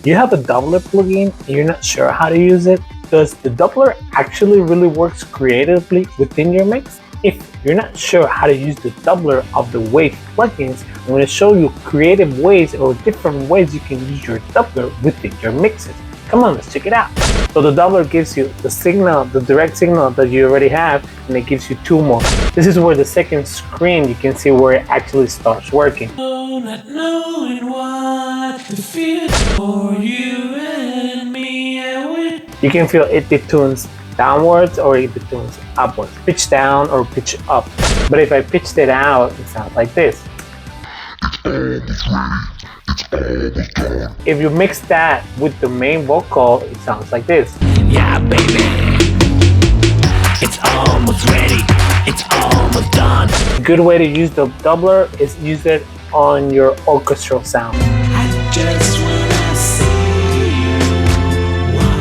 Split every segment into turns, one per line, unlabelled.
You have a doubler plugin and you're not sure how to use it? Does the doubler actually really works creatively within your mix? If you're not sure how to use the doubler of the Wave plugins, I'm going to show you creative ways or different ways you can use your doubler within your mixes. Come on, let's check it out. So the doubler gives you the signal, the direct signal that you already have, and it gives you two more. This is where the second screen, you can see where it actually starts working.
Not knowing what to feel for you and me,
you can feel it detunes downwards or it detunes upwards, pitch down or pitch up. But if I pitched it out, it sounds like this. If you mix that with the main vocal, it sounds like this.
Yeah, baby, it's almost ready, it's almost done.
A good way to use the doubler is use it on your orchestral sound.
I just wanna see you one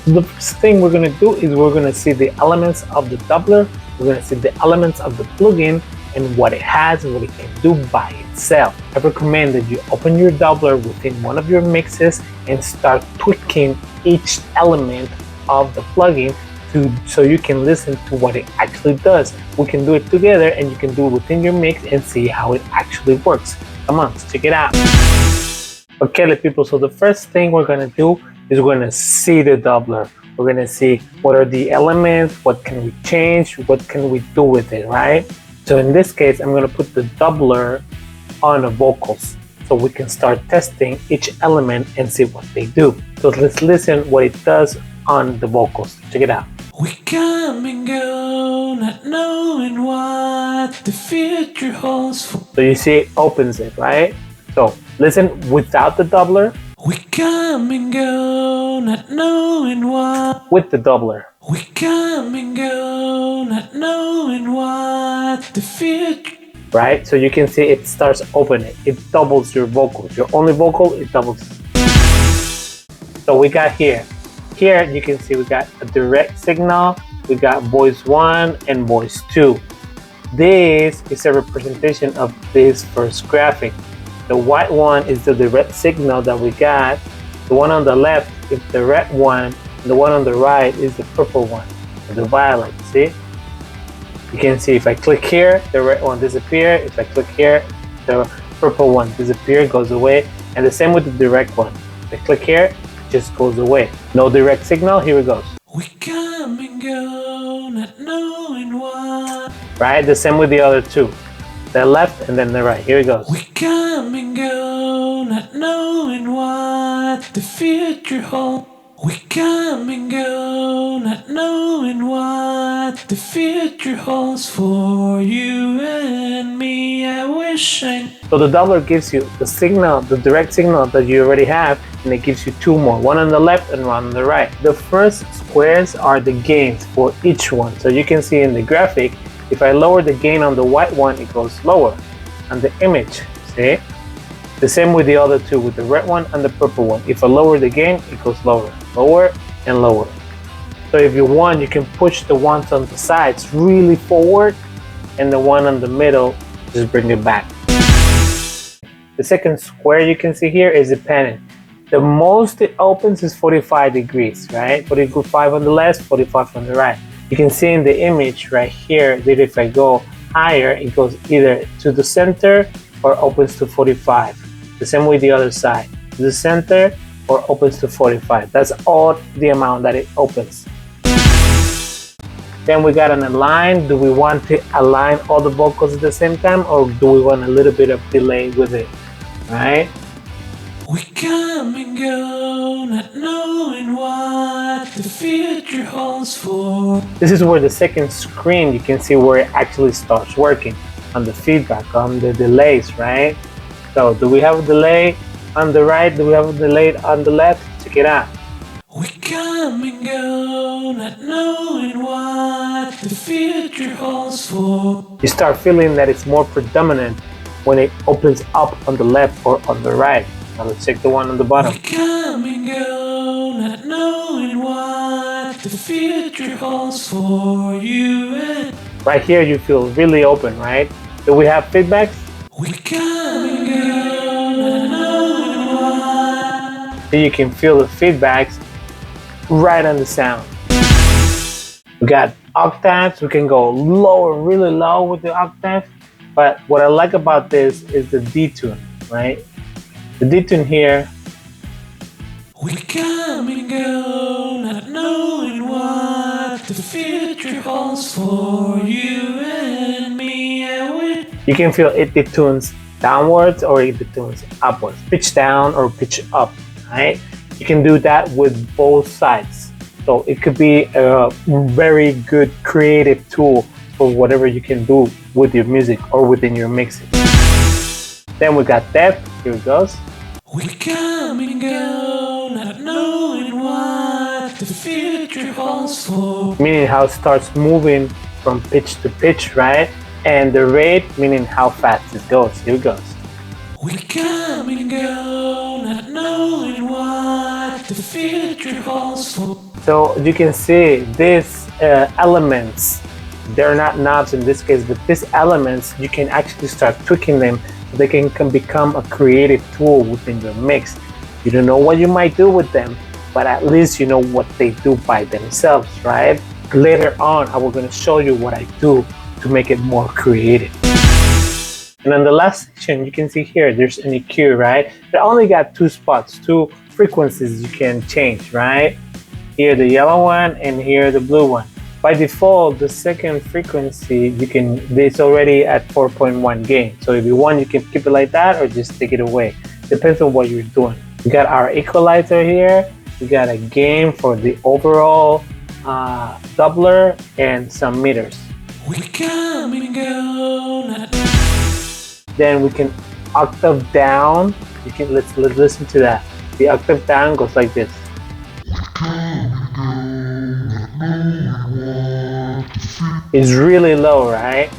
more.
The first thing we're going to do is we're going to see the elements of the doubler, we're going to see the elements of the plugin and what it has and what it can do by itself. I recommend that you open your doubler within one of your mixes and start tweaking each element of the plugin so you can listen to what it actually does. We can do it together and you can do it within your mix and see how it actually works. Come on, let's check it out. Okay, people, so the first thing we're going to do is we're going to see the doubler. We're going to see what are the elements, what can we change, what can we do with it, right? So in this case, I'm going to put the doubler on the vocals so we can start testing each element and see what they do. So let's listen what it does on the vocals. Check it out.
We come and go, not knowing what the future holds for.
So you see it opens it, right? So listen without the doubler.
We come and go, not knowing what.
With the doubler.
We come and go, not knowing what the future.
Right? So you can see it starts opening. It doubles your vocals. Your only vocal, it doubles. So we got here. Here you can see we got a direct signal. We got voice 1 and voice 2. This is a representation of this first graphic. The white one is the direct signal that we got. The one on the left is the red one. And the one on the right is the purple one, or the violet, see? You can see if I click here, the red one disappears. If I click here, the purple one disappears, goes away. And the same with the direct one. If I click here, it just goes away. No direct signal, here it goes.
We come and go, not knowing what.
Right, the same with the other two. The left and then the right, here it goes.
We come and go, not knowing what the future holds. We come and go, not knowing what the future holds for you and me. I wish I.
So the doubler gives you the signal, the direct signal that you already have, and it gives you two more, one on the left and one on the right. The first squares are the gains for each one. So you can see in the graphic, if I lower the gain on the white one, it goes lower on the image, see? The same with the other two, with the red one and the purple one. If I lower the gain, it goes lower, lower and lower. So if you want, you can push the ones on the sides really forward and the one on the middle, just bring it back. The second square you can see here is the panning. The most it opens is 45 degrees, right? 45 on the left, 45 on the right. You can see in the image right here that if I go higher, it goes either to the center or opens to 45. The same with the other side, to the center or opens to 45. That's all the amount that it opens. Then we got an align. Do we want to align all the vocals at the same time or do we want a little bit of delay with it, right?
We come and go, not knowing what the future holds for.
This is where the second screen, you can see where it actually starts working on the feedback, on the delays, right? So do we have a delay on the right? Do we have a delay on the left? Check it out.
We come and go, not knowing what the future holds for.
You start feeling that it's more predominant when it opens up on the left or on the right. Now let's check the one on the bottom.
We come and go, not knowing what the future holds for you and.
Right here you feel really open, right? Do we have feedbacks?
We come and go, not knowing
Then you can feel the feedbacks right on the sound. We got octaves. We can go lower, really low with the octave. But what I like about this is the detune, right? The detune here.
We come and go, not knowing what the future holds for you and me.
You can feel it detunes downwards or it detunes upwards, pitch down or pitch up, right? You can do that with both sides. So it could be a very good creative tool for whatever you can do with your music or within your mixing. Then we got depth. Here it goes.
We come and go, not knowing what the future holds for.
Meaning how it starts moving from pitch to pitch, right? And the rate, meaning how fast it goes. Here it goes.
We come and go, not knowing what the future holds for.
So you can see these elements, they're not knobs in this case, but these elements, you can actually start tweaking them so they can become a creative tool within your mix. You don't know what you might do with them, but at least you know what they do by themselves, right? Later on, I will going to show you what I do to make it more creative. And on the last section, you can see here, there's an EQ, right? They only got two spots, two frequencies you can change, right? Here the yellow one and here the blue one. By default, the second frequency, it's already at 4.1 gain. So if you want, you can keep it like that or just take it away. Depends on what you're doing. We got our equalizer here. We got a gain for the overall doubler and some meters.
We come and go.
Then we can octave down. Let's listen to that. The octave down goes like this. It's really low, right?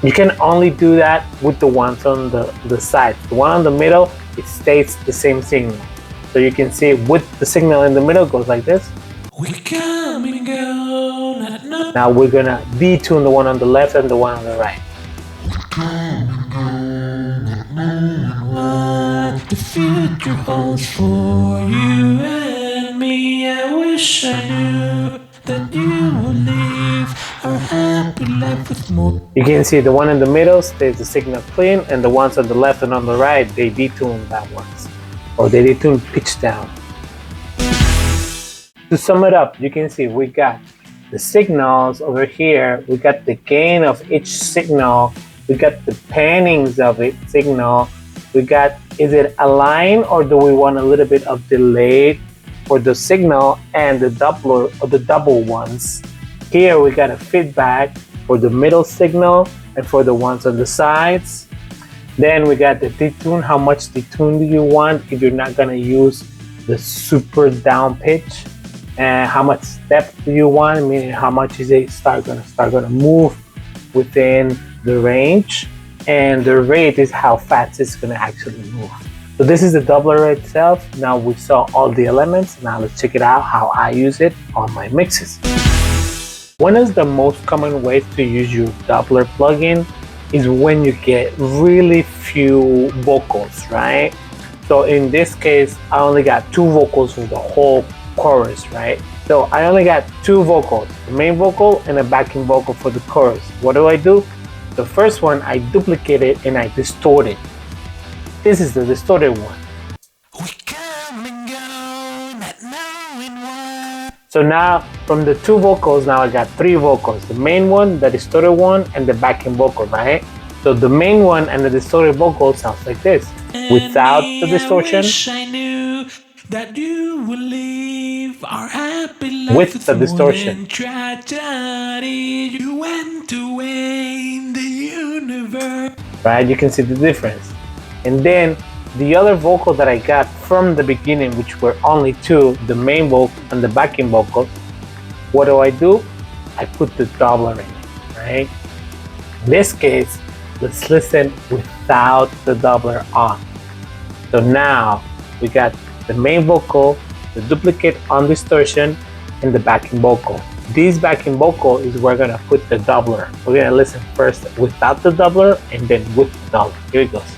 You can only do that with the ones on the sides. The one on the middle, it stays the same signal. So you can see with the signal in the middle goes like this.
We come and go.
Now we're gonna detune the one on the left and the one on the right.
What the future holds for you and me. I wish I knew that you would live our happy life with more.
You can see the one in the middle stays the signal clean, and the ones on the left and on the right, they detune that ones, or they detune pitch down. To sum it up, you can see we got the signals over here, we got the gain of each signal, we got the pannings of each signal, we got, is it aligned or do we want a little bit of delay for the signal and the doubler or the double ones. Here we got a feedback for the middle signal and for the ones on the sides. Then we got the detune, how much detune do you want if you're not gonna use the super down pitch. And how much depth do you want, meaning how much is it gonna move within the range, and the rate is how fast it's gonna actually move. So this is the doubler itself. Now we saw all the elements. Now let's check it out how I use it on my mixes. One of the most common ways to use your doubler plugin is when you get really few vocals, right? So in this case, I only got 2 vocals for the whole chorus, right? So I only got 2 vocals, the main vocal and a backing vocal for the chorus. What do? The first one, I duplicate it and I distort it. This is the distorted one.
We come and go, not knowing why.
So now from the 2 vocals, now I got 3 vocals. The main one, the distorted one, and the backing vocal, right? So the main one and the distorted vocal sounds like this. Without the distortion,
I wish I knew that you will live our happy life
with the distortion.
Tragedy, you went away in the universe.
Right, you can see the difference. And then the other vocal that I got from the beginning, which were only 2, the main vocal and the backing vocal, what do? I put the doubler in it, right? In this case, let's listen without the doubler on. So now we got the main vocal, the duplicate on distortion, and the backing vocal. This backing vocal is where we're gonna put the doubler. We're gonna listen first without the doubler and then with the doubler. Here it goes.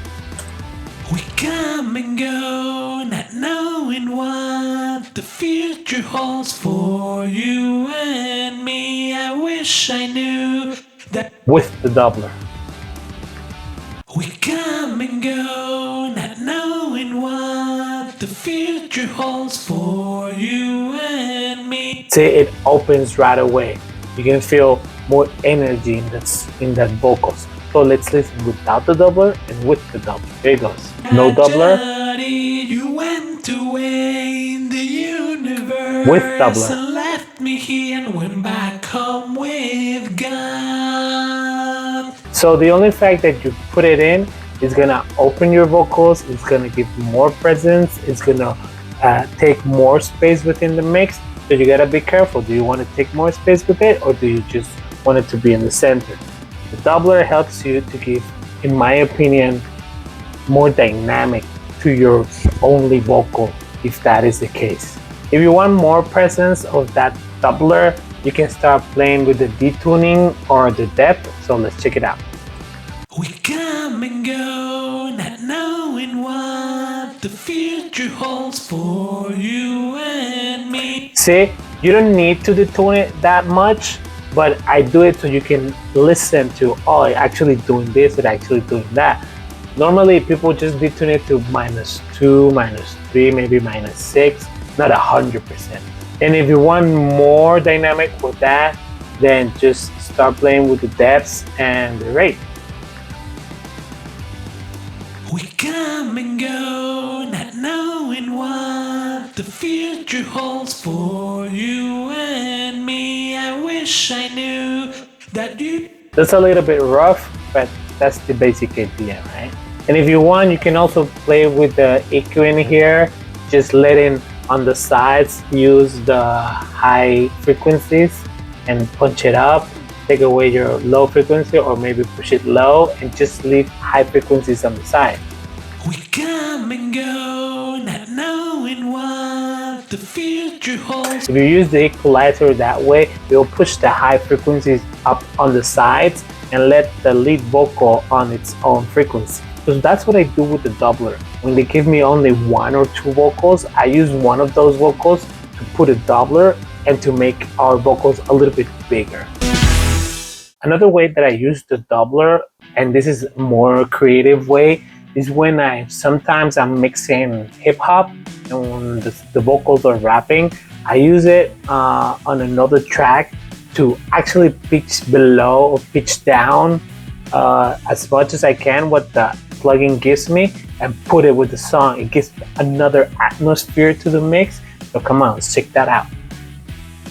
We come and go, not know. future holds for you and me. I wish I knew that
with the doubler.
we come and go, not knowing what the future holds for you and me.
See, it opens right away. You can feel more energy in that vocals. So let's listen without the doubler and with the doubler. Here it goes. No doubler.
You went away in the universe
With doubler.
and left me here and went back home with God.
So the only fact that you put it in is gonna open your vocals. It's gonna give more presence. It's gonna take more space within the mix. So you gotta be careful. Do you want to take more space with it, or do you just want it to be in the center? The doubler helps you to give, in my opinion, more dynamic to your only vocal, if that is the case. If you want more presence of that doubler, you can start playing with the detuning or the depth. So let's check it out.
We come and go, not knowing what the future holds for you and me.
See, you don't need to detune it that much, but I do it so you can listen to, oh, it's actually doing this, it's actually doing that. Normally, people just detune it to -2, -3, maybe -6, not 100%. And if you want more dynamic with that, then just start playing with the depths and the rate.
We come and go, not knowing what the future holds for you and me. I wish I knew that you...
That's a little bit rough, but that's the basic idea, right? And if you want, you can also play with the EQ in here, just letting on the sides use the high frequencies and punch it up, take away your low frequency, or maybe push it low and just leave high frequencies on the side.
We come and go, not knowing what the future holds.
If you use the equalizer that way, you'll push the high frequencies up on the sides and let the lead vocal on its own frequency. So that's what I do with the doubler. When they give me only 1 or 2 vocals, I use one of those vocals to put a doubler and to make our vocals a little bit bigger. Another way that I use the doubler, and this is a more creative way, is when sometimes I'm mixing hip hop and when the vocals are rapping, I use it on another track to actually pitch below or pitch down as much as I can what the plugin gives me and put it with the song. It gives another atmosphere to the mix. So come on, let's check that out.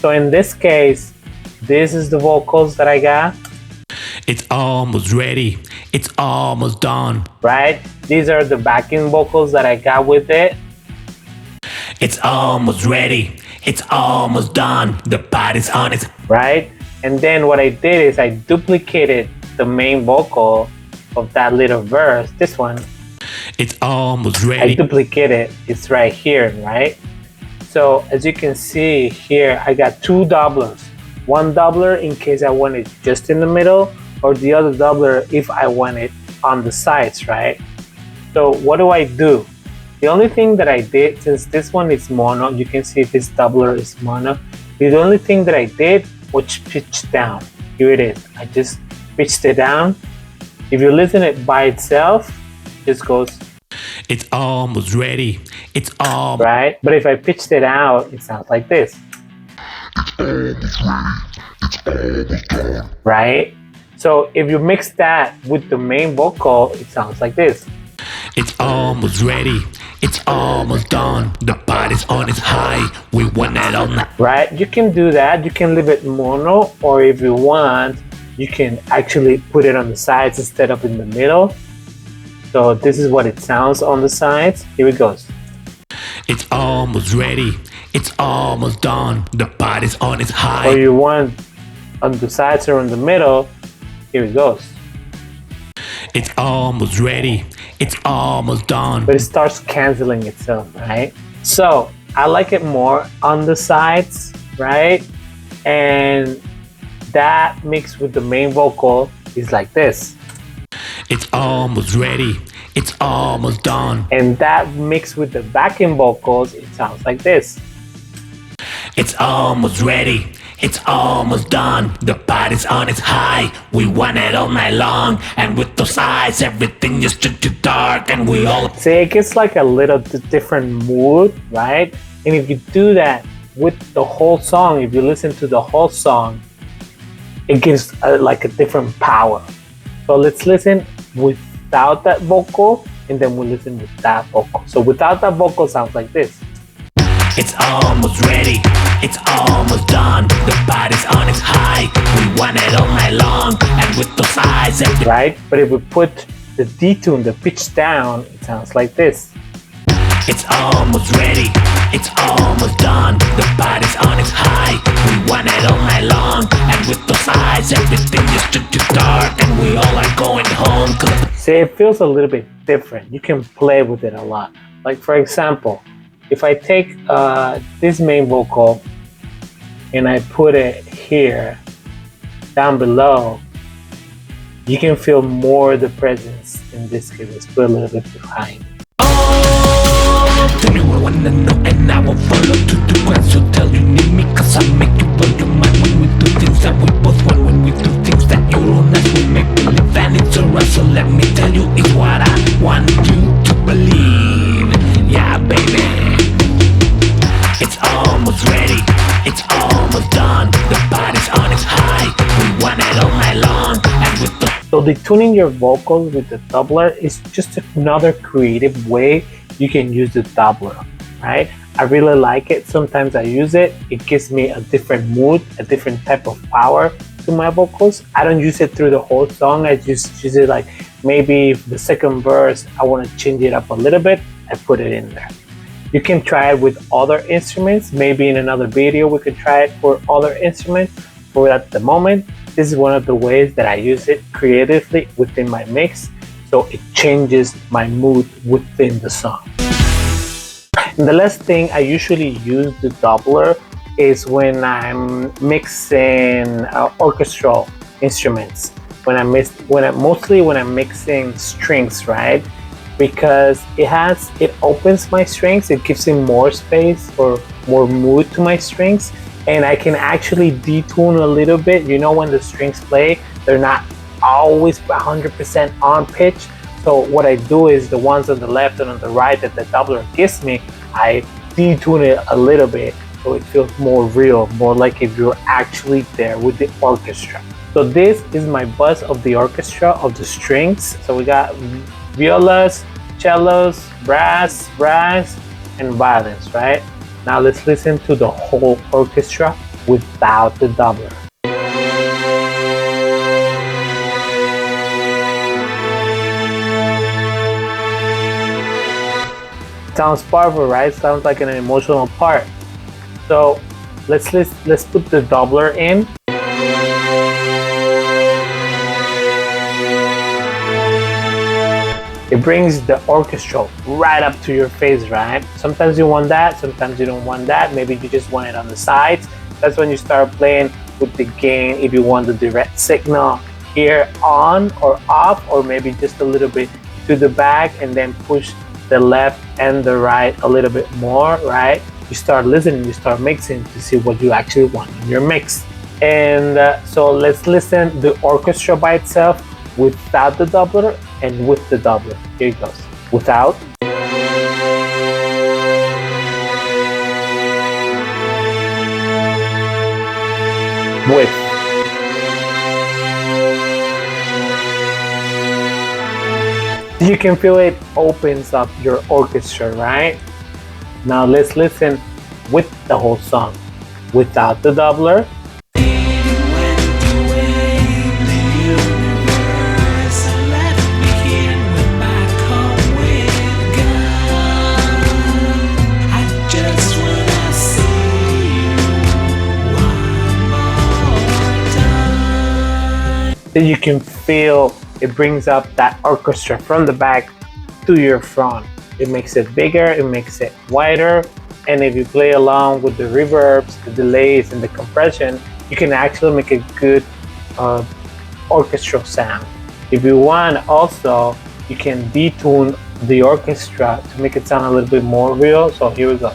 So in this case, this is the vocals that I got.
It's almost ready. It's almost done.
Right? These are the backing vocals that I got with it.
It's almost ready. It's almost done. The party's on it.
Right? And then what I did is I duplicated the main vocal of that little verse, this one.
It's almost
I
ready.
duplicate it. It's right here, right? So as you can see here, I got 2 doublers. One doubler in case I want it just in the middle, or the other doubler if I want it on the sides, right? So what do? The only thing that I did, since this one is mono, you can see this doubler is mono. The only thing that I did was pitch down. Here it is. I just pitched it down. If you listen it by itself, it just goes.
It's almost ready. It's almost
right. But if I pitched it out, it sounds like this. Right? So if you mix that with the main vocal, it sounds like this.
It's almost ready. It's almost done. The party's on its high. We want it all night.
Right? You can do that. You can leave it mono, or if you want, you can actually put it on the sides instead of in the middle. So this is what it sounds on the sides. Here it goes.
It's almost ready. It's almost done. The party's on its high.
Or you want on the sides or in the middle. Here it goes.
It's almost ready. It's almost done.
But it starts canceling itself, right? So I like it more on the sides, right? And that mixed with the main vocal is like this.
It's almost ready. It's almost done.
And that mixed with the backing vocals, it sounds like this.
It's almost ready, it's almost done. The party's on its high, we want it all night long. And with those eyes, everything is too dark. And we all
see, it gets like a little different mood, right? And if you do that with the whole song, if you listen to the whole song, it gives like a different power. So let's listen without that vocal, and then we'll listen with that vocal. So without that vocal sounds like this.
It's almost ready, it's almost done. The party's on its high, we want it all night long. And with those eyes,
right? But if we put the detune, the pitch down, it sounds like this.
It's almost ready, it's almost done. The party's on its high, we want it all night long. And with those eyes, everything is too dark. And we all are going home.
See, it feels a little bit different. You can play with it a lot. Like for example, if I take this main vocal and I put it here, down below, you can feel more the presence in this case. Let's put a little bit behind.
Tell you I wanna know and I will follow to the one. So tell you need me cause I make you blow your mind. When we do things that we both want, when we do things that you don't ask, we make believe and it's alright. So let me tell you it's what I want you to believe. Yeah baby. It's almost ready, it's almost done. The party's on its high, we want it all night long. And with the
so detuning your vocals with the doubler is just another creative way you can use the doubler, right? I really like it. Sometimes I use it. It gives me a different mood, a different type of power to my vocals. I don't use it through the whole song. I just use it like maybe the second verse, I want to change it up a little bit, I put it in there. You can try it with other instruments. Maybe in another video we could try it for other instruments. For at the moment, this is one of the ways that I use it creatively within my mix, so it changes my mood within the song. And the last thing I usually use the doubler is when I'm mixing orchestral instruments. Mostly when I'm mixing strings, right? Because it opens my strings, it gives me more space or more mood to my strings, and I can actually detune a little bit. You know, when the strings play, they're not always 100% on pitch. So what I do is the ones on the left and on the right that the doubler gives me, I detune it a little bit so it feels more real, more like if you're actually there with the orchestra. So this is my buzz of the orchestra, of the strings. So we got violas, cellos, brass, and violins, right? Now let's listen to the whole orchestra without the doubler. Sounds powerful, right? Sounds like an emotional part. So let's put the doubler in. It brings the orchestra right up to your face, right? Sometimes you want that, sometimes you don't want that. Maybe you just want it on the sides. That's when you start playing with the gain. If you want the direct signal here on or off, or maybe just a little bit to the back and then push the left and the right a little bit more, right? You start listening, you start mixing to see what you actually want in your mix. And so let's listen the orchestra by itself without the doubler and with the doubler. Here it goes. Without. With. You can feel it opens up your orchestra, right? Now let's listen with the whole song. Without the doubler. You can feel it brings up that orchestra from the back to your front. It makes it bigger, it makes it wider, and if you play along with the reverbs, the delays, and the compression, you can actually make a good orchestral sound. If you want also, you can detune the orchestra to make it sound a little bit more real. So here we go.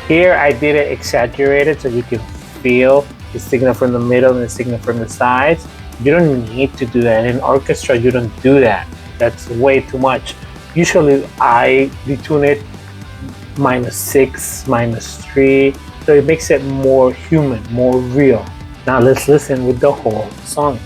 Here I did it exaggerated so you can feel the signal from the middle and the signal from the sides. You don't need to do that. In orchestra, you don't do that. That's way too much. Usually I detune it -6, -3, so it makes it more human, more real. Now let's listen with the whole song.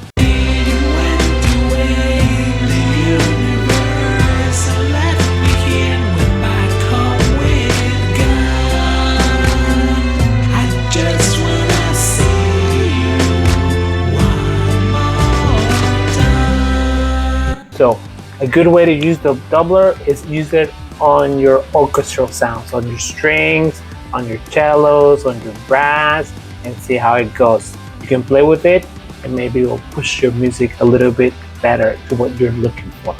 So a good way to use the doubler is use it on your orchestral sounds, on your strings, on your cellos, on your brass, and see how it goes. You can play with it and maybe it will push your music a little bit better to what you're looking for.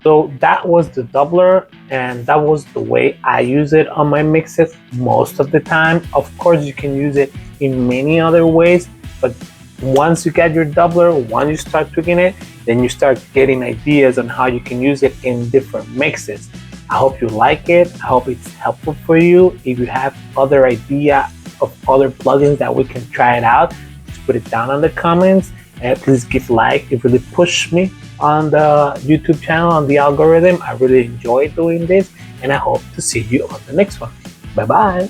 So that was the doubler, and that was the way I use it on my mixes most of the time. Of course, you can use it in many other ways, but once you get your doubler, once you start tweaking it, then you start getting ideas on how you can use it in different mixes. I hope you like it. I hope it's helpful for you. If you have other idea of other plugins that we can try it out, just put it down in the comments, and please give like. It really pushed me on the YouTube channel, on the algorithm. I really enjoy doing this, and I hope to see you on the next one. Bye bye.